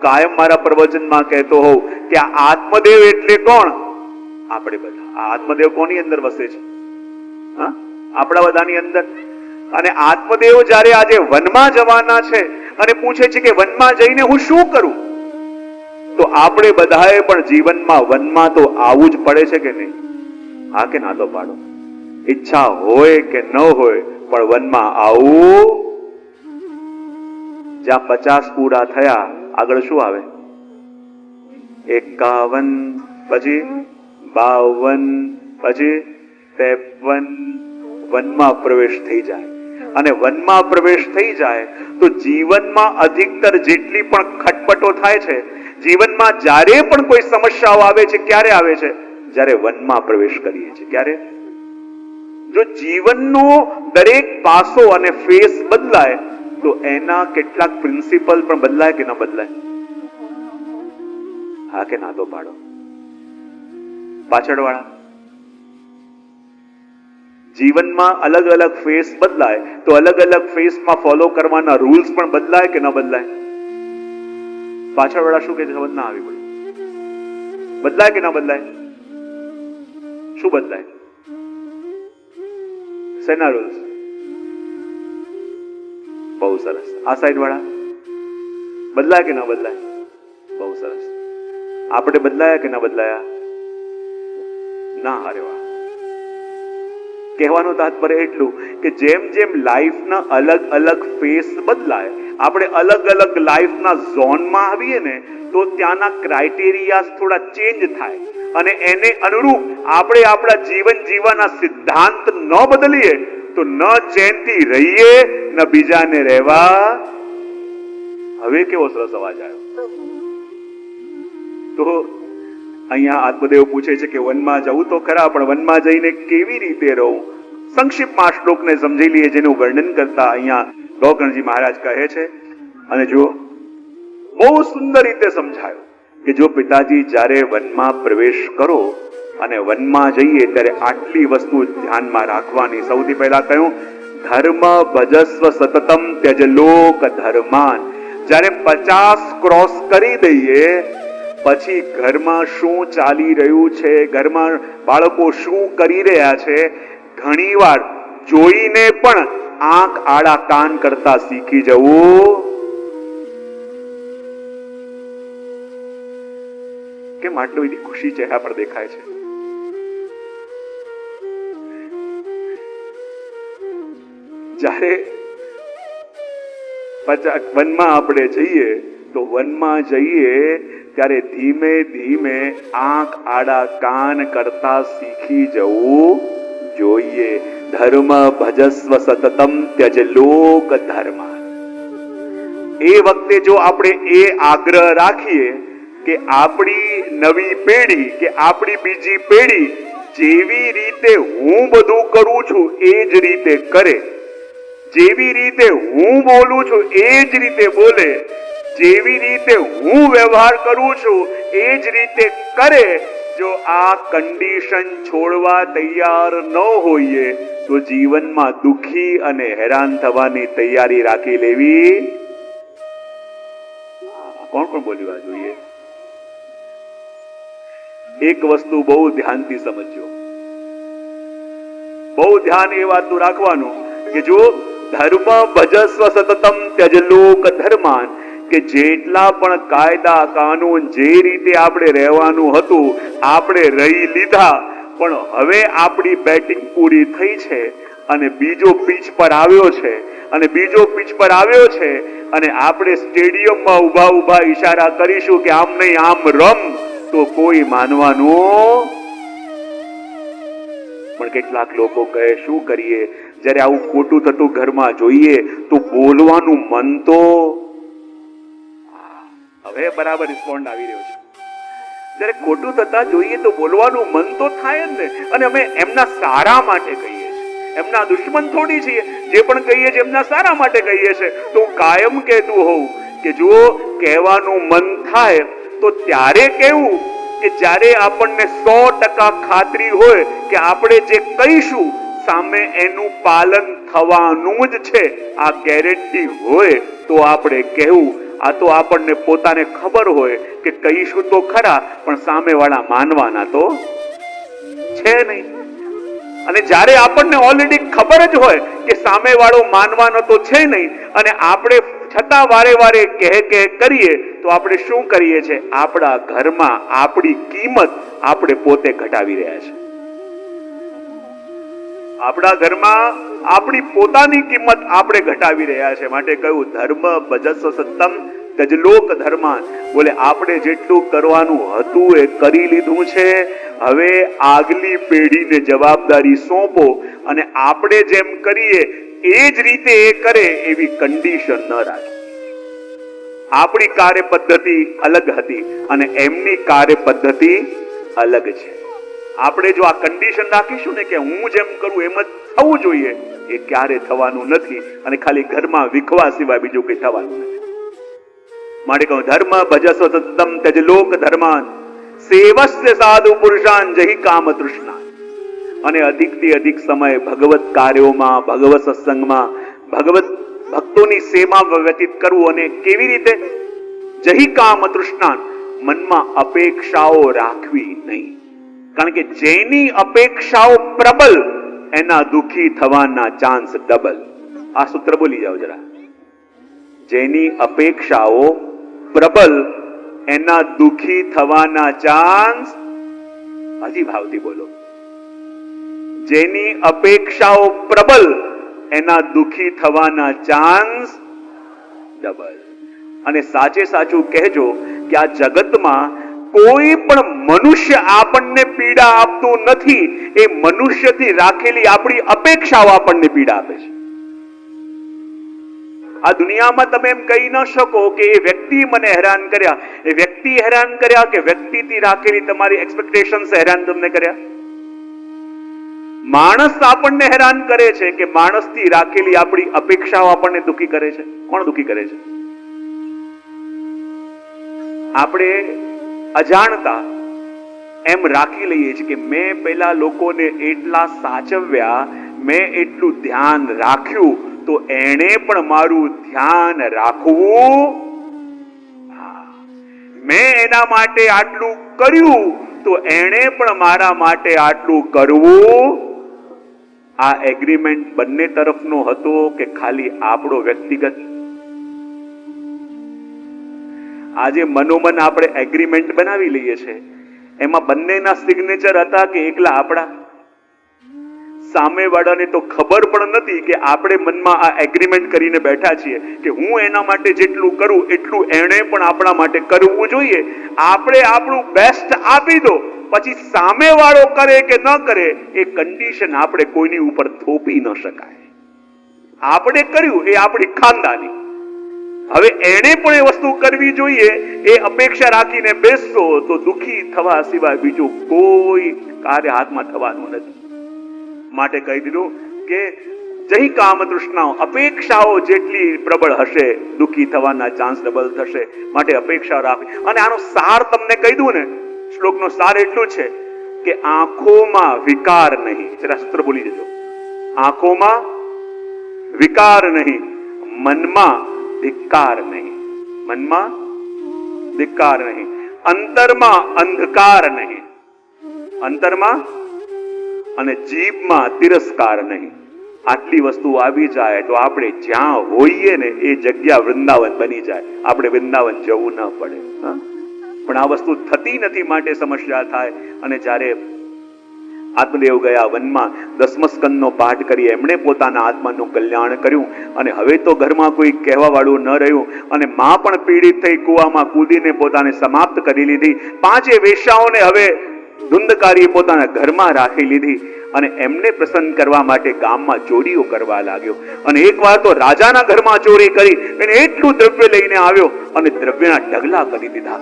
કાયમ મારા પ્રવચનમાં કહેતો હોઉં કે આ આત્મદેવ એટલે કોણ? આપણે બધા. આ આત્મદેવ કોની અંદર વસે છે? હા, આપણા બધાની અંદર. અને આત્મદેવ જ્યારે આજે વનમાં જવાના છે અને પૂછે છે કે વનમાં જઈને હું શું કરું, તો આપણે બધાએ પણ જીવનમાં વનમાં તો આવવું જ પડે છે કે નહીં? હા કે ના તો પાડો. ઈચ્છા હોય કે ન હોય પણ વનમાં આવું. જ્યાં 50 પૂરા થયા આગળ શું આવે? 51, પછી 52, પછી 53. વનમાં પ્રવેશ થઈ જાય. અને વનમાં પ્રવેશ થઈ જાય તો જીવનમાં અધિકતર જેટલી પણ ખટપટો થાય છે, જીવનમાં જ્યારે પણ કોઈ સમસ્યાઓ આવે છે, ક્યારે આવે છે? જ્યારે વનમાં પ્રવેશ કરીએ છીએ. ક્યારે? જો જીવનનો દરેક પાસો અને ફેસ બદલાય તો એના કેટલાક પ્રિન્સિપલ પણ બદલાય કે ન બદલાય? હા કે ના તો પાડો. પાછળવાળા, જીવનમાં અલગ અલગ ફેસ બદલાય તો અલગ અલગ ફેસમાં ફોલો કરવાના રૂલ્સ પણ બદલાય કે ન બદલાય? પાછળવાળા શું કે સમજ ના આવી પડી? બદલાય કે ન બદલાય? શું બદલાય? શેના રૂલ્સ? બહુ સરસ. આ સાઈડ વાળા બદલાય કે ન બદલાય? બહુ સરસ. આપણે બદલાયા કે ન બદલાયા? ના. અરે વાહ. કહેવાનું તાત્પર્ય એટલું કે જેમ જેમ લાઈફના અલગ અલગ ફેસ બદલાય, આપણે અલગ અલગ લાઈફના ઝોનમાં આવીએ ને તો ત્યાંના ક્રાઇટેરિયા થોડા ચેન્જ થાય અને એને અનુરૂપ આપણે આપણા જીવન જીવવાના સિદ્ધાંત ન બદલીએ તો ન ચેનથી રહીએ ન બીજાને રહેવા. હવે કેવો સરસ અવાજ આવ્યો. તો અહીંયા આત્મદેવ પૂછે છે કે વનમાં જવું તો ખરા, પણ વનમાં જઈને કેવી રીતે રહું? સંક્ષિપ્તમાં આ શ્લોકને સમજી લઈએ, જેનું વર્ણન કરતા અહીંયા ગોકર્ણજી મહારાજ કહે છે. અને જો બહુ સુંદર રીતે સમજાયો કે જો પિતાજી જ્યારે વનમાં પ્રવેશ કરો અને વનમાં જઈએ ત્યારે આટલી વસ્તુ ધ્યાનમાં રાખવાની. સૌથી પહેલા કહ્યું ધર્મ ભજસ્વ સતતમ ત્યજ લોક ધર્માન. જ્યારે 50 ક્રોસ કરી દઈએ પછી ઘરમાં શું ચાલી રહ્યું છે, ઘરમાં બાળકો શું કરી રહ્યા છે, ઘણીવાર જોઈને પણ આંખ આડા કાન કરતા શીખી જવું. કેમ આટલી બધી ખુશી ચહેરા પર દેખાય છે? જ્યારે વનમાં આપણે જઈએ તો વનમાં જઈએ ત્યારે ધીમે ધીમે આંખ આડા કાન કરતા શીખી જવું જોઈએ. ધર્મ ભજસ્વ સતતમ ત્યજ લોક ધર્મ. એ વખતે જો આપણે એ આગ્રહ રાખીએ કે આપણી નવી પેઢી કે આપણી બીજી પેઢી જેવી રીતે હું બધું કરું છું એ જ રીતે કરે, જેવી રીતે હું બોલું છું એ જ રીતે બોલે, જેવી રીતે હું વ્યવહાર કરું છું એ જ રીતે કરે. જો આ કન્ડિશન છોડવા તૈયાર ન હોઈએ તો જીવનમાં દુખી અને હેરાન થવાની તૈયારી રાખી લેવી. કોણ કોણ બોલ્યું આ જોઈએ? એક વસ્તુ બહુ ધ્યાનથી સમજજો, બહુ ધ્યાન એ વાતનું રાખવાનું કે જો ધર્મ ભજસ્વ સતતમ ત્યજ લોક ધર્માન, કે જેટલા પણ કાયદા કાનૂન જે રીતે આપણે રહેવાનું હતું આપણે રહી લીધા, પણ હવે આપણી બેટિંગ પૂરી થઈ છે અને બીજો પિચ પર આવ્યો છે અને બીજો પિચ પર આવ્યો છે અને આપણે સ્ટેડિયમમાં ઉભા ઉભા ઈશારા કરીશું કે આમ નહીં આમ રમ, તો કોઈ માનવાનું. પણ કેટલાક લોકો કહે શું કરીએ, જ્યારે આવું ખોટું થતું ઘરમાં જોઈએ તો બોલવાનું મન તો. હવે બરાબર રિસ્પોન્ડ આવી રહ્યો છે. જ્યારે ખોટું થતા જોઈએ તો બોલવાનું મન તો થાય જ ને. અને અમે એમના સારા માટે કહીએ છીએ, એમના દુશ્મન થોડી છીએ. જે પણ કહીએ છીએ એમના સારા માટે કહીએ છીએ. તો હું કાયમ કહેતું હોઉં કે જો કહેવાનું મન થાય તો ત્યારે કહેવું કે જ્યારે આપણને 100% ખાતરી હોય કે આપણે જે કહીશું સામે એનું પાલન થવાનું જ છે, આ ગેરંટી હોય તો આપણે કહેવું. આ તો આપણને પોતાને ખબર હોય કે કહીશું તો ખરા, પણ સામેવાળા માનવાના તો છે નહીં. અને જ્યારે આપણને ઓલરેડી ખબર જ હોય કે સામેવાળો માનવાનો તો છે નહીં, અને આપણે છતાં વારે વારે કહે કરીએ, તો આપણે શું કરીએ છીએ? આપણા ઘરમાં આપણી કિંમત આપણે પોતે ઘટાવી રહ્યા છે. આપણા ઘરમાં આપણી પોતાની કિંમત આપણે ઘટાવી રહ્યા છે. માટે કહ્યું ધર્મ ભજસ્વ સત્તમ તજલોક ધર્માન. બોલે આપણે જેટલું કરવાનું હતું એ કરી લીધું છે, હવે આગલી પેઢીને જવાબદારી સોંપો અને આપણે જેમ કરીએ એ જ રીતે એ કરે એવી કન્ડિશન ન રાખે. આપણી કાર્ય પદ્ધતિ અલગ હતી અને એમની કાર્ય પદ્ધતિ અલગ છે. આપણે જો આ કન્ડિશન રાખીશું ને કે હું જેમ કરું એમ જ થવું જોઈએ, એ ક્યારે થવાનું નથી અને ખાલી ઘરમાં વિખવા સિવાય બીજું કંઈ થવાનું નથી. માટે કહું ધર્મ ભજસ્વ સત્તમ તજલોક ધર્માન સેવસ્ય સાધુ પુરુષાન જહી કામ તૃષ્ણા. અને અધિકથી અધિક સમય ભગવત કાર્યોમાં, ભગવત સત્સંગમાં, ભગવત ભક્તોની સેવામાં વ્યતીત કરવું. અને કેવી રીતે? જહી કામ તૃષ્ણા, મનમાં અપેક્ષાઓ રાખવી નહીં. કારણ કે જેની અપેક્ષાઓ પ્રબલ એના દુખી થવાના ચાન્સ ડબલ. આ સૂત્ર બોલી જાઓ જરા. જેની અપેક્ષાઓ પ્રબલ એના દુખી થવાના ચાન્સ, હજી ભાવથી બોલો, જેની અપેક્ષાઓ પ્રબલ એના દુખી થવાના ચાન્સ ડબલ. અને સાચે સાચું કહેજો કે આ જગતમાં કોઈ પણ મનુષ્ય આપણને પીડા આપતું નથી. એ મનુષ્યથી રાખેલી આપણી અપેક્ષાઓ આપણને પીડા આપે છે. આ દુનિયામાં તમે એમ કહી ન શકો કે એ વ્યક્તિ મને હેરાન કર્યા, એ વ્યક્તિ હેરાન કર્યા કે વ્યક્તિથી રાખેલી તમારી એક્સપેક્ટેશન્સ હેરાન તમને કર્યા. માણસ આપણને હેરાન કરે છે કે માણસથી રાખેલી આપણી અપેક્ષાઓ આપણને દુખી કરે છે? કોણ દુખી કરે છે? આપણે અજાણતા એમ રાખી લઈએ છીએ કે મેં પેલા લોકોને એટલા સાચવ્યા, મેં એટલું ધ્યાન રાખ્યું, તો એણે પણ મારું ધ્યાન રાખવું. મેં એના માટે આટલું કર્યું તો એણે પણ મારા માટે આટલું કરવું. આ એગ્રીમેન્ટ બંને તરફનો હતો કે ખાલી આપણો વ્યક્તિગત? આજે મનોમન આપણે એગ્રીમેન્ટ બનાવી લઈએ છીએ, એમાં બંનેના સિગ્નેચર હતા કે એકલા આપણા? સામેવાળાને તો ખબર પણ નથી કે આપણે મનમાં આ એગ્રીમેન્ટ કરીને બેઠા છીએ કે હું એના માટે જેટલું કરું એટલું એણે પણ આપણા માટે કરવું જોઈએ. આપણે આપણું બેસ્ટ આપી દો, પછી સામેવાળો કરે કે ન કરે એ કન્ડિશન આપણે કોઈની ઉપર થોપી ન શકાય. આપણે કર્યું એ આપણી ખાનદાની, હવે એણે પણ એ વસ્તુ કરવી જોઈએ એ અપેક્ષા રાખીને બેસશો તો દુખી થવા સિવાય બીજું કોઈ કાર્ય હાથમાં થવાનું નથી. માટે કહી દીધું કે જહી કામ તૃષ્ણાઓ, અપેક્ષાઓ જેટલી પ્રબળ હશે દુખી થવાના ચાન્સ ડબલ થશે. માટે અપેક્ષા રાખવી. અને આનો સાર તમને કહી દઉં ને, શ્લોકનો સાર એટલું છે કે આંખોમાં વિકાર નહીં. જરા સૂત્ર બોલી દેજો. આંખોમાં વિકાર નહીં, મનમાં ધિક્કાર નહીં. મનમાં ધિક્કાર નહીં, અંતરમાં અંધકાર નહીં. અંતરમાં અને જીભમાં તિરસ્કાર નહીં. આટલી વસ્તુ આવી જાય તો આપણે જ્યાં હોઈએ ને એ જગ્યા વૃંદાવન બની જાય. આપણે વૃંદાવન જવું ન પડે. પણ આ વસ્તુ થતી નથી, માટે સમસ્યા થાય. અને જ્યારે આત્મદેવ ગયા વનમાં 10મ સ્કંદનો પાઠ કરી, એમણે પોતાના આત્માનું કલ્યાણ કર્યું અને હવે તો ઘરમાં કોઈ કહેવા વાળું ન રહ્યું. અને માં પણ પીડિત થઈ કૂવામાં કૂદીને પોતાને સમાપ્ત કરી લીધી. 5 વેશ્યાઓને હવે ધુંધકારીએ પોતાના ઘરમાં રાખી લીધી અને એમને પ્રસન્ન કરવા માટે ગામમાં ચોરીઓ કરવા લાગ્યો. અને એકવાર તો રાજાના ઘરમાં ચોરી કરી, એને એટલું દ્રવ્ય લઈને આવ્યો અને દ્રવ્યના ઢગલા કરી દીધા.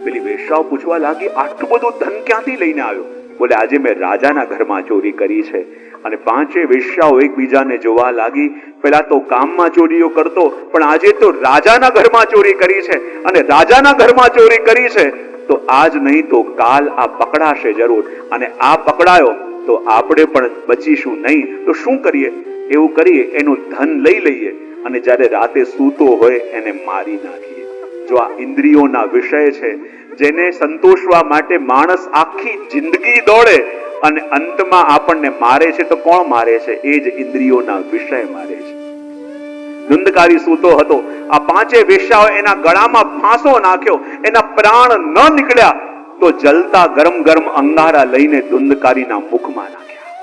પેલી વેશ્યાઓ પૂછવા લાગી, આટલું બધું ધન ક્યાંથી લઈને આવ્યો? બોલે આજે મેં રાજાના ઘરમાં ચોરી કરી છે. અને 5 વેશ્યાઓ એકબીજાને જોવા લાગી. પેલા તો ગામમાં ચોરીઓ કરતો, પણ આજે તો રાજાના ઘરમાં ચોરી કરી છે. અને રાજાના ઘરમાં ચોરી કરી છે તો આજ નહીં તો કાલ આ પકડાશે જરૂર. અને આ પકડાયો તો આપણે પણ બચીશું નહીં. તો શું કરીએ? એવું કરીએ, એનું ધન લઈ લઈએ અને જ્યારે રાતે સૂતો હોય એને મારી નાખીએ. જો આ ઇન્દ્રિયોના વિષય છે, જેને સંતોષવા માટે માણસ આખી જિંદગી દોડે અને અંતમાં આપણને મારે છે, તો કોણ મારે છે? એ જ ઇન્દ્રિયોના વિષય મારે છે. ધુંધકારી સૂતો હતો, આ પાંચે વેશ્યાઓ એના ગળામાં ફાંસો નાખ્યો, એના પ્રાણ ન નીકળ્યા તો જલતા ગરમ ગરમ અંગારા લઈને ધુંધકારીના મુખમાં નાખ્યા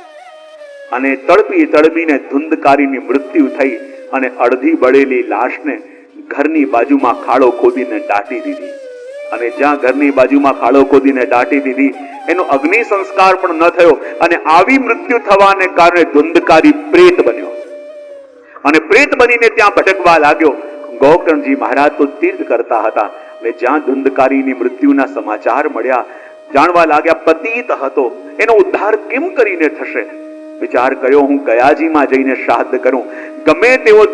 અને તડપી તડપીને ધુંધકારીની મૃત્યુ થઈ અને અડધી બળેલી લાશને ઘરની બાજુમાં ખાડો ખોદીને દાટી દીધી. અને જ્યાં ઘરની બાજુમાં ખાડો ખોદીને દાટી દીધી એનો અગ્નિ સંસ્કાર પણ ન થયો અને આવી મૃત્યુ થવાને કારણે ધુંધકારી પ્રેત બન્યો અને પ્રેત બનીને ત્યાં ભટકવા લાગ્યો. ગોકર્ણજી મહારાજ તો તીર્થ કરતા હતા અને જ્યાં ધુંધકારીની મૃત્યુના સમાચાર મળ્યા, જાણવા લાગ્યા પતિત હતો, એનો ઉદ્ધાર કેમ કરીને થશે? વિચાર કર્યો, હું ગયાજીમાં જઈને શ્રાદ્ધ કરું, ગમે તેવો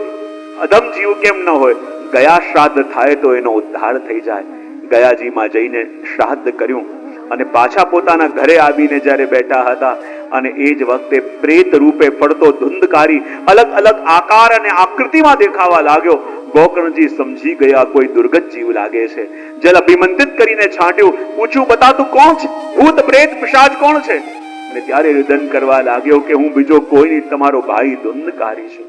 અધમ જીવ કેમ ન હોય, ગયા શ્રાદ્ધ થાય તો એનો ઉદ્ધાર થઈ જાય. ગયાજીમાં જઈને શ્રાદ્ધ કર્યું અને પાછા પોતાના ઘરે આવીને જ્યારે બેઠા હતા અને એ જ વખતે પ્રેત રૂપે પડતો ધુંધકારી અલગ અલગ આકાર અને આકૃતિમાં દેખાવા લાગ્યો. ગોકર્ણજી સમજી ગયા કોઈ દુર્ગત જીવ લાગે છે. જલ અભિમંત્રિત કરીને છાંટ્યું, પૂછ્યું, બતા તું કોણ છે? ભૂત પ્રેત પિશાચ કોણ છે? અને ત્યારે રુદન કરવા લાગ્યો કે હું બીજો કોઈ નહીં, તમારો ભાઈ ધુંધકારી છું.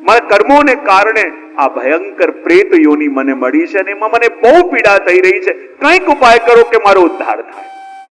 મારા કર્મોને કારણે આ ભયંકર પ્રેત યોની મને મળી છે અને એમાં મને બહુ પીડા થઈ રહી છે. કંઈક ઉપાય કરો કે મારો ઉદ્ધાર થાય.